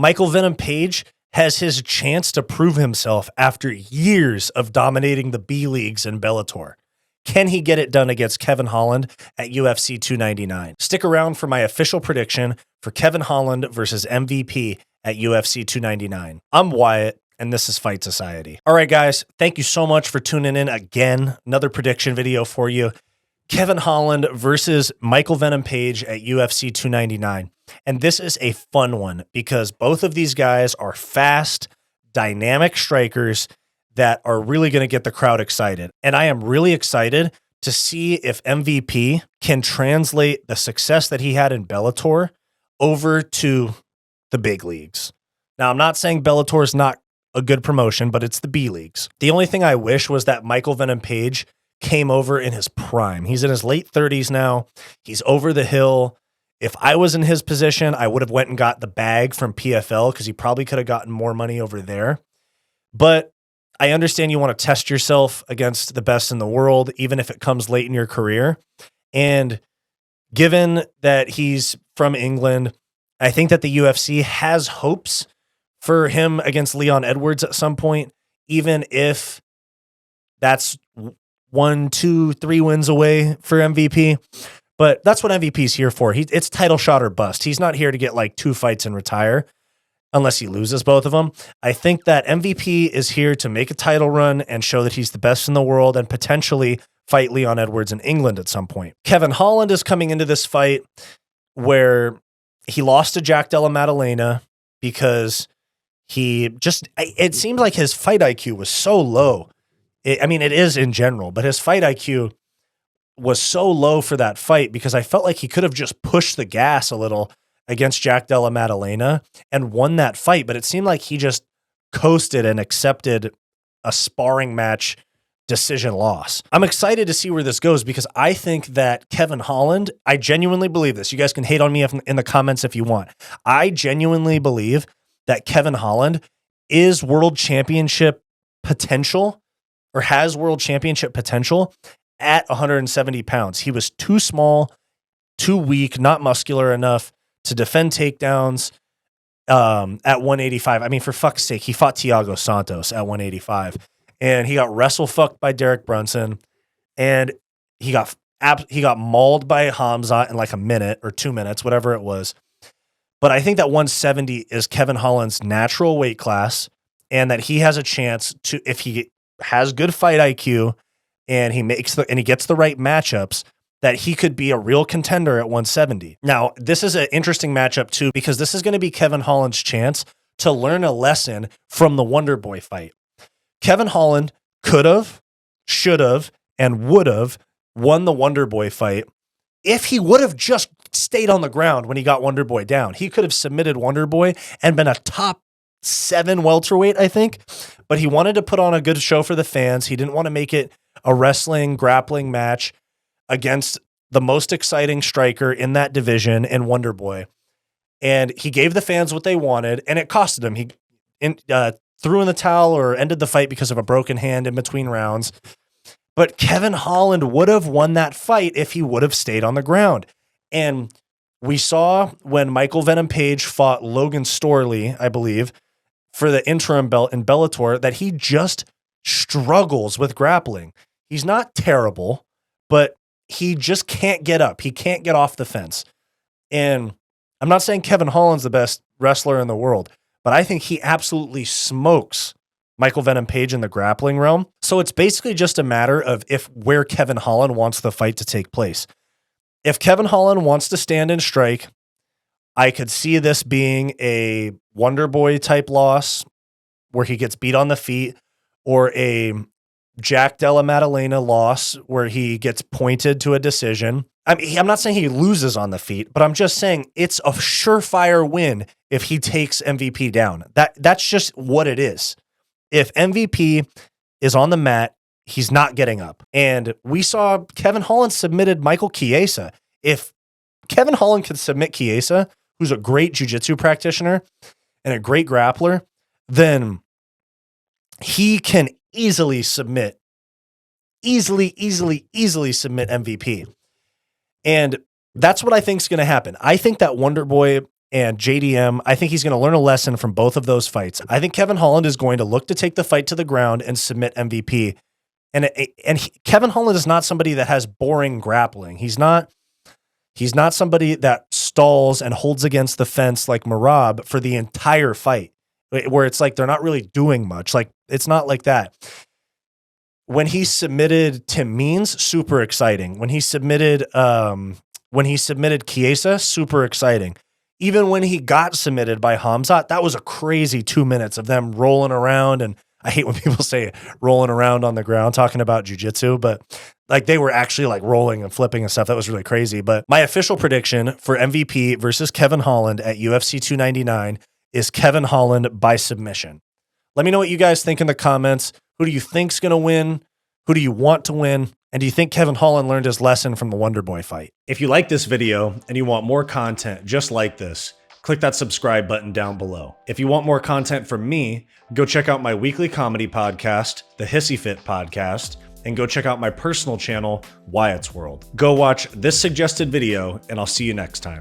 Michael Venom Page has his chance to prove himself after years of dominating the B leagues in Bellator. Can he get it done against Kevin Holland at UFC 299? Stick around for my official prediction for Kevin Holland versus MVP at UFC 299. I'm Wyatt, and this is Fight Society. All right, guys, thank you so much for tuning in again. Another prediction video for you. Kevin Holland versus Michael Venom Page at UFC 299. And this is a fun one because both of these guys are fast, dynamic strikers that are really going to get the crowd excited. And I am really excited to see if MVP can translate the success that he had in Bellator over to the big leagues. Now, I'm not saying Bellator is not a good promotion, but it's the B leagues. The only thing I wish was that Michael Venom Page came over in his prime. He's in his late 30s now. He's over the hill. If I was in his position, I would have went and got the bag from PFL because he probably could have gotten more money over there. But I understand you want to test yourself against the best in the world, even if it comes late in your career. And given that he's from England, I think that the UFC has hopes for him against Leon Edwards at some point, even if that's 1, 2, 3 wins away for MVP. But that's what MVP's here for. It's title shot or bust. He's not here to get like 2 fights and retire unless he loses both of them. I think that MVP is here to make a title run and show that he's the best in the world and potentially fight Leon Edwards in England at some point. Kevin Holland is coming into this fight where he lost to Jack Della Maddalena because it seemed like his fight IQ was so low. I mean, it is in general, but his fight IQ was so low for that fight because I felt like he could have just pushed the gas a little against Jack Della Maddalena and won that fight. But it seemed like he just coasted and accepted a sparring match decision loss. I'm excited to see where this goes because I think that Kevin Holland, I genuinely believe this. You guys can hate on me in the comments if you want. I genuinely believe that Kevin Holland is world championship potential or has world championship potential at 170 pounds. He was too small, too weak, not muscular enough to defend takedowns at 185. I mean, for fuck's sake, he fought Thiago Santos at 185, and he got wrestle fucked by Derek Brunson, and he got mauled by Hamza in like a minute or 2 minutes, whatever it was. But I think that 170 is Kevin Holland's natural weight class, and that he has a chance to, if he has good fight IQ and he gets the right matchups, that he could be a real contender at 170. Now, this is an interesting matchup too, because this is going to be Kevin Holland's chance to learn a lesson from the Wonder Boy fight. Kevin Holland could have, should have, and would have won the Wonder Boy fight if he would have just stayed on the ground when he got Wonder Boy down. He could have submitted Wonder Boy and been a top 7 welterweight, I think. But he wanted to put on a good show for the fans. He didn't want to make it a wrestling, grappling match against the most exciting striker in that division in Wonder Boy. And he gave the fans what they wanted, and it costed him. He threw in the towel or ended the fight because of a broken hand in between rounds. But Kevin Holland would have won that fight if he would have stayed on the ground. And we saw when Michael Venom Page fought Logan Storley, I believe, for the interim belt in Bellator, that he just struggles with grappling. He's not terrible, but he just can't get up. He can't get off the fence. And I'm not saying Kevin Holland's the best wrestler in the world, but I think he absolutely smokes Michael Venom Page in the grappling realm. So it's basically just a matter of where Kevin Holland wants the fight to take place. If Kevin Holland wants to stand and strike, I could see this being a Wonder Boy type loss where he gets beat on the feet, or a Jack Della Maddalena loss where he gets pointed to a decision. I'm not saying he loses on the feet, but I'm just saying it's a surefire win if he takes MVP down. That's just what it is. If MVP is on the mat, he's not getting up. And we saw Kevin Holland submitted Michael Chiesa. If Kevin Holland could submit Chiesa, who's a great jiu-jitsu practitioner and a great grappler, then he can easily submit MVP. And that's what I think is going to happen. I think that Wonder Boy and JDM. I think he's going to learn a lesson from both of those fights. I think Kevin Holland is going to look to take the fight to the ground and submit MVP. Kevin Holland is not somebody that has boring grappling. He's not somebody that stalls and holds against the fence like Merab for the entire fight, where it's like they're not really doing much. Like, it's not like that. When he submitted Tim Means, super exciting. When he submitted Chiesa, super exciting. Even when he got submitted by Hamzat, that was a crazy 2 minutes of them rolling around. And I hate when people say rolling around on the ground talking about jiu-jitsu, but like they were actually like rolling and flipping and stuff. That was really crazy. But my official prediction for MVP versus Kevin Holland at UFC 299 is Kevin Holland by submission. Let me know what you guys think in the comments. Who do you think's going to win? Who do you want to win? And do you think Kevin Holland learned his lesson from the Wonder Boy fight? If you like this video and you want more content just like this, click that subscribe button down below. If you want more content from me, go check out my weekly comedy podcast, the Hissyfit podcast, and go check out my personal channel, Wyatt's World. Go watch this suggested video, and I'll see you next time.